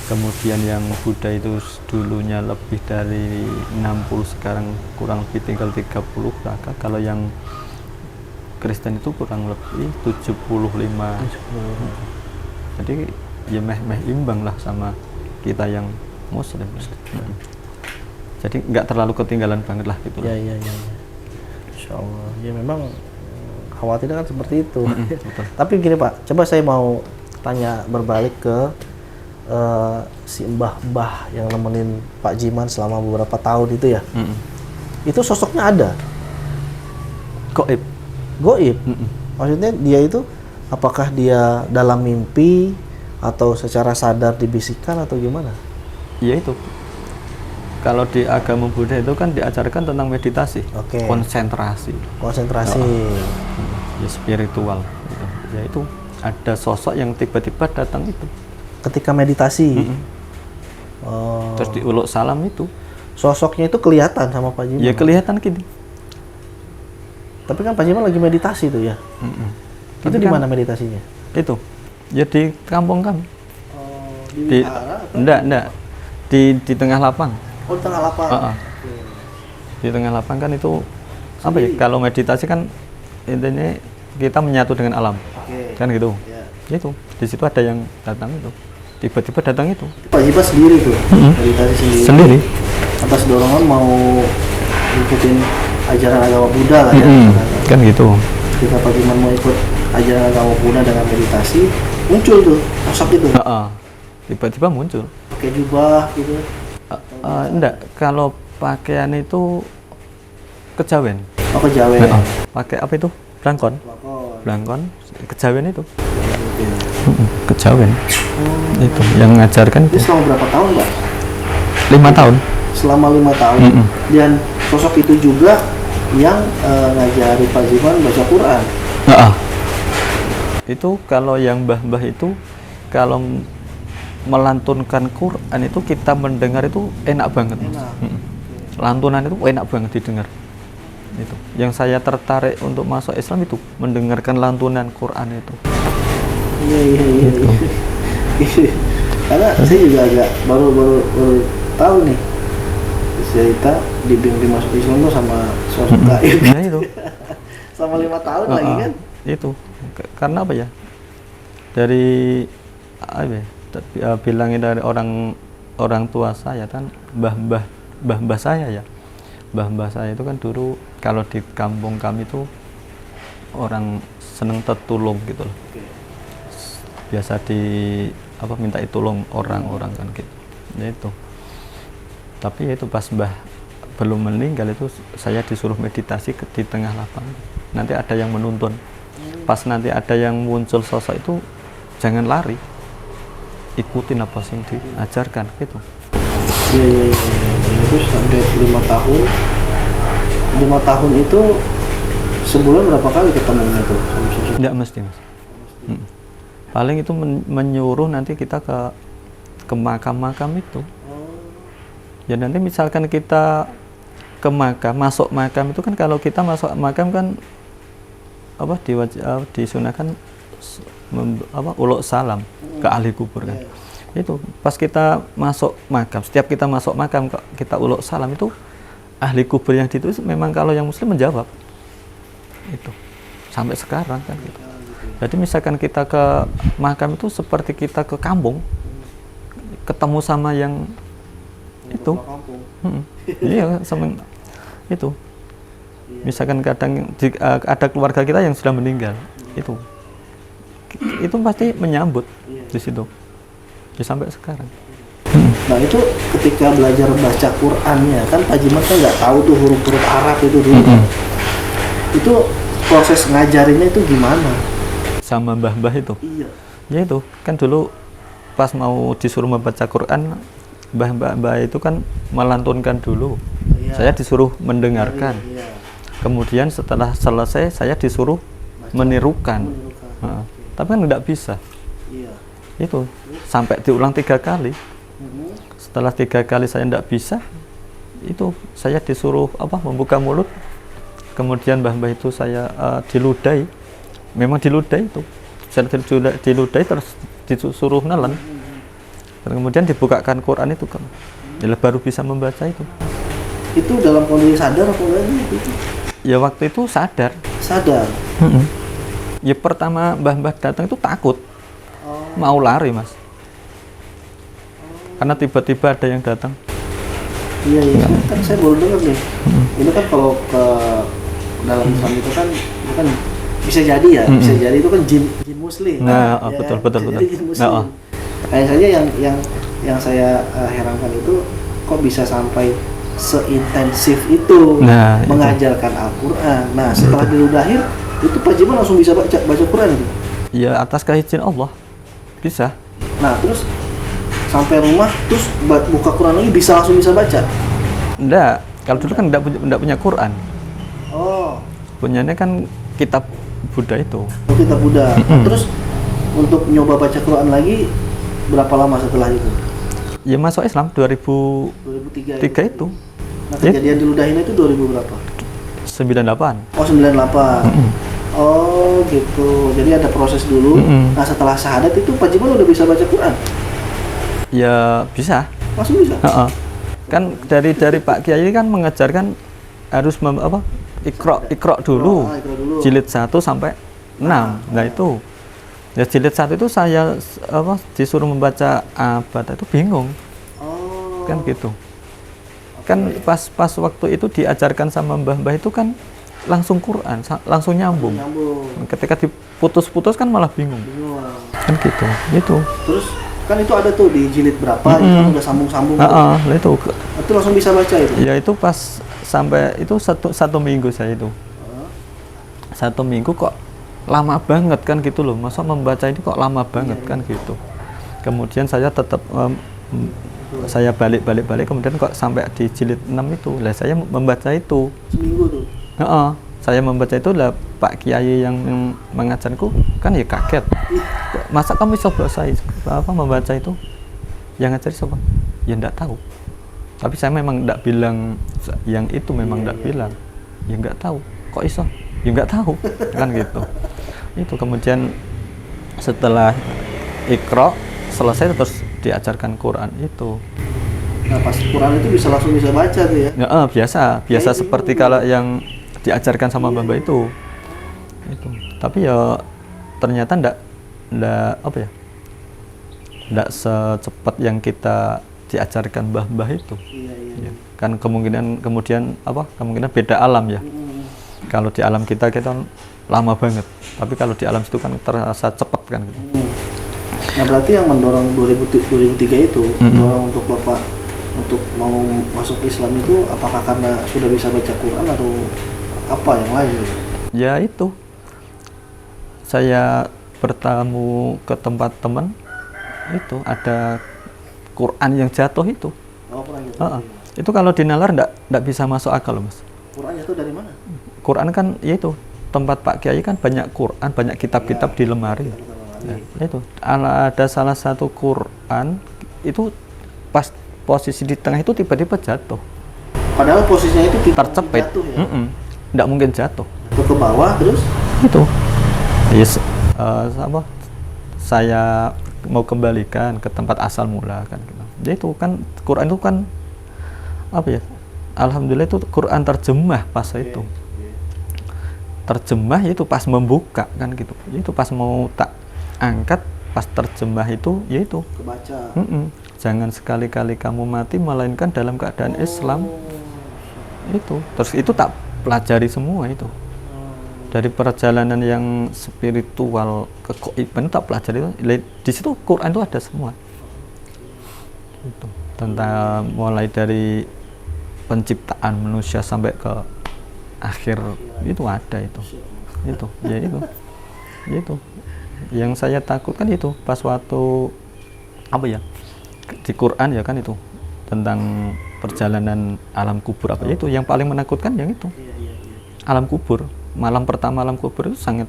Kemudian yang Buddha itu dulunya lebih dari 60, sekarang kurang lebih tinggal 30 kakak. Kalau yang Kristen itu kurang lebih 75. Jadi ya meh imbang lah sama kita yang Muslim. Jadi nggak terlalu ketinggalan banget lah gitu. ya. Insya Allah. Ya memang khawatirnya kan seperti itu. Betul. Tapi gini Pak, coba saya mau tanya berbalik ke si mbah-mbah yang nemenin Pak Jiman selama beberapa tahun itu ya. Itu sosoknya ada? Goib. Goib? Maksudnya dia itu apakah dia dalam mimpi atau secara sadar dibisikkan atau gimana? Ya itu. Kalau di agama Buddha itu kan diajarkan tentang meditasi, Oke. konsentrasi, Konsentrasi. ya spiritual. Gitu. Ya itu ada sosok yang tiba-tiba datang itu. Ketika meditasi. Oh. Terus diuluk salam itu. Sosoknya itu kelihatan sama Pak Jiman. Ya kelihatan gini. Tapi kan Pak Jiman lagi meditasi tuh ya. Itu Tapi di kan- mana meditasinya? Itu. Ya di kampung kami. Di Enggak. Di tengah lapang. Oh, di tengah lapang. Heeh. Di tengah lapang kan itu apa ya? Kalau meditasi kan intinya kita menyatu dengan alam. Oke. Kan gitu. Ya. Itu. Di situ ada yang datang itu. Tiba-tiba datang itu. Pak Jiman sendiri tuh. Meditasi Sendiri. atas dorongan mau ngikutin ajaran agama Buddha lah ya. Kan gitu. Ketika Pak Jiman mau ikut ajaran agama Buddha dengan meditasi, muncul tuh sosok itu. Heeh. Tiba-tiba muncul. Pakai jubah gitu. Enggak, kalau pakaian itu kejawen. Oh, kejawen. Pakai apa itu? Blangkon. Lakon. Blangkon, kejawen itu. Kejawen. Itu yang ngajarkan Itu selama berapa tahun, Pak? 5 tahun. Selama 5 tahun. Dan sosok itu juga yang ngajari Pak Jiman baca Quran. Itu kalau yang mbah-mbah itu kalau melantunkan Quran itu kita mendengar itu enak banget. Mas. Lantunan itu enak banget didengar. Itu. Yang saya tertarik untuk masuk Islam itu mendengarkan lantunan Quran itu. Iya. Karena saya juga agak baru tahu nih cerita dibimbing masuk Islam tuh sama sosok gaib. Nah itu. Sama 5 tahun lagi kan? Itu. Karena apa ya? Dari apa ya? Bilangin dari orang tua saya kan mbah saya ya. Mbah saya itu kan dulu kalau di kampung kami itu orang seneng tertulung gitu loh. Biasa di apa minta tolong orang-orang kan gitu. Ya itu. Tapi itu pas Mbah belum meninggal itu saya disuruh meditasi di tengah lapangan. Nanti ada yang menuntun. Pas nanti ada yang muncul sosok itu jangan lari. Ikutin apa sih yang diajarkan gitu. Iya. Terus sampai 5 tahun. 5 tahun itu sebulan berapa kali ketemunya tuh? Enggak mesti, Mas. Paling itu menyuruh nanti kita ke makam-makam itu. Ya nanti misalkan kita ke makam, masuk makam itu kan, kalau kita masuk makam kan apa disunahkan uluk salam ke ahli kubur kan. Itu pas kita masuk makam, setiap kita masuk makam kita uluk salam, itu ahli kubur yang itu memang kalau yang muslim menjawab. Itu sampai sekarang kan gitu. Jadi misalkan kita ke makam itu seperti kita ke kampung, ketemu sama yang itu. Iya, sama itu. Misalkan kadang ada keluarga kita yang sudah meninggal, itu pasti menyambut di situ. Ya, sampai sekarang. Nah itu ketika belajar baca Qurannya kan Pak Jimat kan nggak tahu tuh huruf-huruf Arab itu dulu. Itu proses ngajarinnya itu gimana? Sama mbah-mbah itu. Iya. Ya itu kan dulu pas mau disuruh membaca Quran, mbah-mbah itu kan melantunkan dulu. Iya. Saya disuruh mendengarkan. Iya. Kemudian setelah selesai saya disuruh menirukan. Tapi kan nggak bisa. Iya. Itu sampai diulang 3 kali. Setelah 3 kali saya tidak bisa, itu saya disuruh membuka mulut. Kemudian mbah-mbah itu saya diludahi. Memang diludahi itu. Saya diludahi terus disuruh nelen. Dan kemudian dibukakan Quran itu kan. Ya, baru bisa membaca itu. Itu dalam kondisi sadar apa enggak itu? Ya waktu itu sadar. Sadar. Ya pertama mbah-mbah datang itu takut. Mau lari, Mas. Karena tiba-tiba ada yang datang. Iya, kan saya baru dengar nih. Ini kan kalau ke dalam Islam itu kan bisa jadi ya, bisa jadi itu kan jin muslim. Nah, ya, betul. Jin muslim. Kayak saja yang saya herankan itu kok bisa sampai seintensif itu mengajarkan Al-Quran. Nah, setelah diludahi itu Pak Jimat langsung bisa baca Quran itu. Ya atas keizin Allah bisa. Nah, terus sampai rumah terus buka Quran lagi langsung bisa baca? Enggak, kalau dulu kan enggak punya Quran. Oh. Punyanya kan kitab Buddha itu. Oh, kitab Buddha. Terus untuk nyoba baca Quran lagi berapa lama setelah itu? Ya masuk Islam 2003 itu. Nah, kejadian diludahin itu 2000 berapa? 98. Oh, 98. Oh, gitu. Jadi ada proses dulu. Nah, setelah syahadat itu Pak Jimat udah bisa baca Quran? Ya bisa. Langsung bisa? Kan dari Pak Kiai kan mengajarkan harus Iqra dulu. Jilid 1 sampai 6. Nah itu. Ya jilid 1 itu saya disuruh membaca abad itu bingung. Kan gitu. Kan pas waktu itu diajarkan sama mbah-mbah itu kan langsung Quran, langsung nyambung. Ketika diputus-putus kan malah bingung. Kan gitu. Itu. Terus kan itu ada tuh di jilid berapa itu udah sambung-sambung. Itu langsung bisa baca itu. Ya itu pas sampai itu satu minggu saya itu. 1 minggu kok lama banget kan gitu loh. Masa membaca ini kok lama banget kan gitu. Kemudian saya tetap saya balik kemudian kok sampai di jilid 6 itu. Lah saya membaca itu. Seminggu tuh. Saya membaca itu lah Pak Kiai yang mengajarku kan ya kaget. Masa kamu bisa membaca itu? Yang ngajari siapa? Ya enggak tahu. Tapi saya memang enggak bilang yang itu memang enggak bilang. Ya enggak tahu. Kok iso? Ya enggak tahu. Kan gitu. Itu kemudian setelah Iqra selesai terus diajarkan Quran itu. Nah, pas Quran itu langsung bisa baca tuh ya? Ya, biasa seperti kalau yang diajarkan sama mbah itu. Tapi ya ternyata enggak secepat yang kita diajarkan mbah itu. Ya. Kan kemungkinan beda alam ya. Kalau di alam kita lama banget, tapi kalau di alam itu kan terasa cepat kan gitu. Nah berarti yang mendorong 2003 itu, mendorong untuk Bapak untuk mau masuk Islam itu apakah karena sudah bisa baca Quran atau apa yang lain? Ya itu, saya bertamu ke tempat teman, itu ada Quran yang jatuh itu. Oh, Quran gitu. Itu kalau dinalar nggak bisa masuk akal loh, Mas. Quran jatuh dari mana? Quran kan ya itu, tempat Pak Kiai kan banyak Quran, banyak kitab-kitab di lemari. Ya, itu ada salah satu Quran itu pas posisi di tengah itu tiba-tiba jatuh. Padahal posisinya itu Tercepit. jatuh ya. Nggak mungkin jatuh. Ke bawah terus? Itu. Yes, apa? Saya mau kembalikan ke tempat asal mula kan. Jadi itu kan Quran itu kan apa ya? Alhamdulillah itu Quran terjemah pas itu. Terjemah itu pas membuka kan gitu. Itu pas mau tak angkat pas terjemah itu yaitu kebaca. Jangan sekali-kali kamu mati melainkan dalam keadaan Islam. Itu terus itu tak pelajari semua itu. Dari perjalanan yang spiritual ke goiban tak pelajari itu. Di situ Quran itu ada semua. Itu tentang mulai dari penciptaan manusia sampai ke akhir itu ada itu. Itu ya itu. Itu yang saya takutkan itu pas waktu apa ya di Quran ya kan itu tentang perjalanan alam kubur apa itu yang paling menakutkan yang itu alam kubur malam pertama alam kubur itu sangat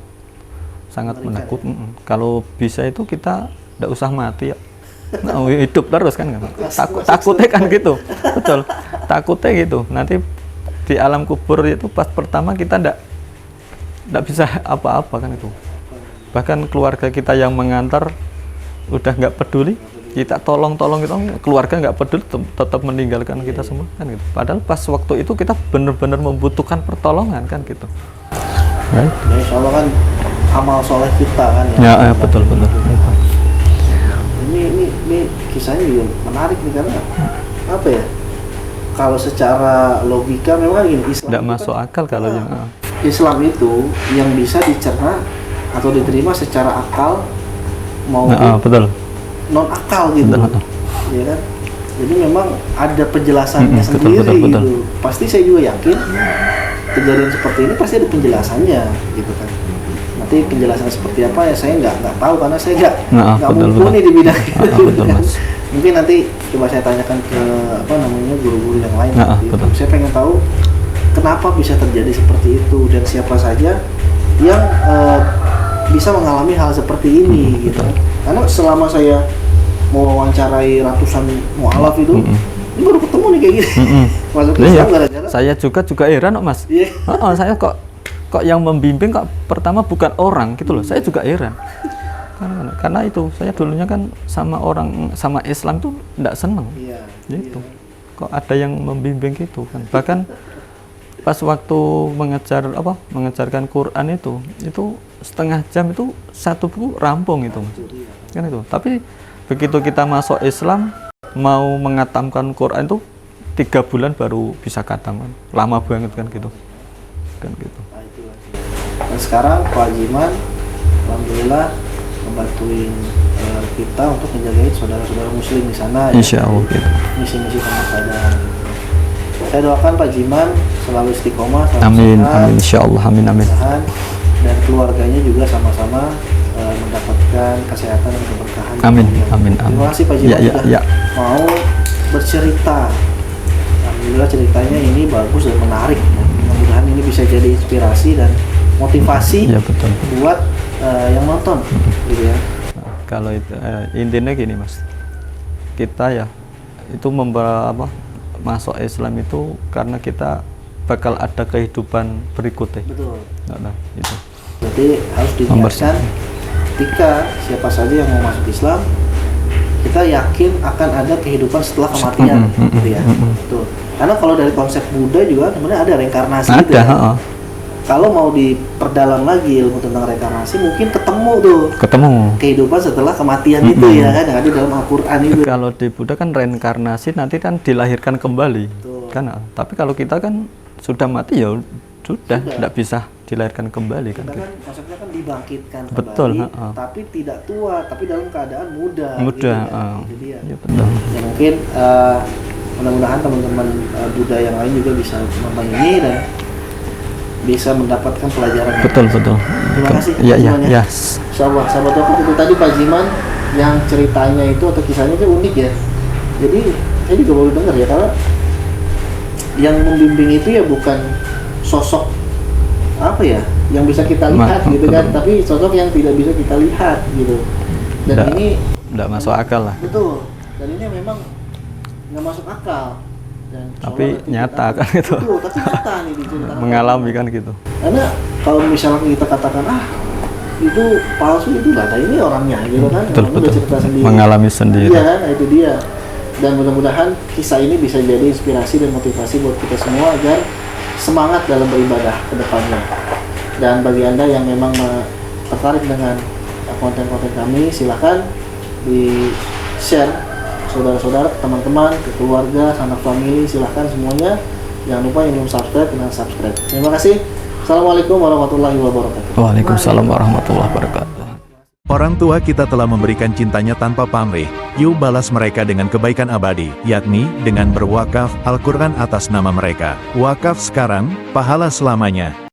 menakut. Kalau bisa itu kita tidak usah mati ya. Nah, hidup terus kan takutnya kan gitu betul takutnya gitu nanti di alam kubur itu pas pertama kita tidak bisa apa-apa kan itu. Bahkan keluarga kita yang mengantar udah nggak peduli, kita tolong gitu, keluarga nggak peduli, tetap meninggalkan kita semua kan gitu. Padahal pas waktu itu kita benar-benar membutuhkan pertolongan kan gitu. Right? Ya insya Allah kan amal soleh kita kan ya. Ya betul. Ini kisahnya juga menarik nih karena apa ya? Kalau secara logika memang gini Islam nggak masuk akal kalau yang Islam itu yang bisa dicerna atau diterima secara akal maupun betul. non akal gitu, betul. Ya kan? Jadi memang ada penjelasannya sendiri betul. gitu. Pasti saya juga yakin kejadian seperti ini pasti ada penjelasannya gitu kan. Nanti penjelasan seperti apa ya saya nggak tahu karena saya nggak mumpuni di bidang itu. Betul, Mas. Mungkin nanti coba saya tanyakan ke guru-guru yang lain. Gitu. Betul. Saya pengen tahu kenapa bisa terjadi seperti itu dan siapa saja yang bisa mengalami hal seperti ini gitu. Karena selama saya mau wawancarai ratusan mu'alaf itu ini baru ketemu nih kayak gini. Masuk Islam gara-gara saya juga heran kok Mas. Saya kok yang membimbing kok pertama bukan orang gitu loh. Saya juga heran. Karena itu saya dulunya kan sama Islam tuh enggak seneng. Gitu. Kok ada yang membimbing gitu kan. Bahkan pas waktu mengejarkan Quran itu setengah jam itu satu buku rampung itu kan itu. Tapi begitu kita masuk Islam mau mengatamkan Quran itu 3 bulan baru bisa kataman, lama banget kan gitu. Dan sekarang Pak Jiman alhamdulillah membantuin kita untuk menjaga saudara-saudara muslim di sana. Insya Allah gitu. Misi-misi pemasaran. Saya doakan Pak Jiman selalu istiqomah, amin, sehat, amin, insya Allah, amin. Dan keluarganya juga sama-sama mendapatkan kesehatan dan keberkahan. Amin. Terima kasih Pak Jiman sudah mau bercerita. Alhamdulillah ceritanya ini bagus dan menarik. Mudah-mudahan ini bisa jadi inspirasi dan motivasi betul. buat yang nonton, gitu ya. Kalau itu intinya gini Mas, kita ya itu masuk Islam itu karena kita bakal ada kehidupan berikutnya. Betul. Itu. Berarti harus dijelaskan ketika siapa saja yang mau masuk Islam, kita yakin akan ada kehidupan setelah kematian, gitu ya. Betul. Karena kalau dari konsep Buddha juga sebenarnya ada reinkarnasi gitu ya. Kalau mau diperdalam lagi ilmu tentang reinkarnasi, mungkin ketemu kehidupan setelah kematian itu ya kan, yang ada dalam Al-Quran itu. Kalau di Buddha kan reinkarnasi nanti kan dilahirkan kembali. Kan, tapi kalau kita kan sudah mati ya sudah tidak bisa dilahirkan kembali kan. Kita kan maksudnya kan dibangkitkan Betul, kembali, tapi tidak tua, tapi dalam keadaan muda. Muda, gitu kan. Itu dia. ya betul. Ya mungkin mudah-mudahan teman-teman Buddha yang lain juga bisa menonton ini dan bisa mendapatkan pelajaran. Betul. Terima kasih. Ya, Pak Jiman, ya. Sahabat aku itu tadi Pak Jiman yang ceritanya itu atau kisahnya itu unik ya. Jadi saya juga baru dengar ya, karena yang membimbing itu ya bukan sosok apa ya yang bisa kita lihat gitu kan, tapi sosok yang tidak bisa kita lihat gitu. Dan ini tidak masuk akal lah. Betul. Dan ini memang nggak masuk akal. Dan Tapi nyata kan gitu. Betul, tapi nyata nih diceritakan. Mengalami kan gitu. Karena kalau misalnya kita katakan itu palsu, itu kata ini orangnya gitu kan. Betul. Udah cerita sendiri. Mengalami sendiri. Iya kan, itu dia. Dan mudah-mudahan kisah ini bisa jadi inspirasi dan motivasi buat kita semua agar semangat dalam beribadah ke depannya. Dan bagi Anda yang memang tertarik dengan konten-konten kami, silakan di-share saudara-saudara, teman-teman, ke keluarga, sanak famili, silahkan semuanya. Jangan lupa yang belum subscribe, dengan subscribe. Terima kasih. Assalamualaikum warahmatullahi wabarakatuh. Waalaikumsalam warahmatullahi wabarakatuh. Orang tua kita telah memberikan cintanya tanpa pamrih, yuk balas mereka dengan kebaikan abadi, yakni dengan berwakaf Al-Quran atas nama mereka. Wakaf sekarang, pahala selamanya.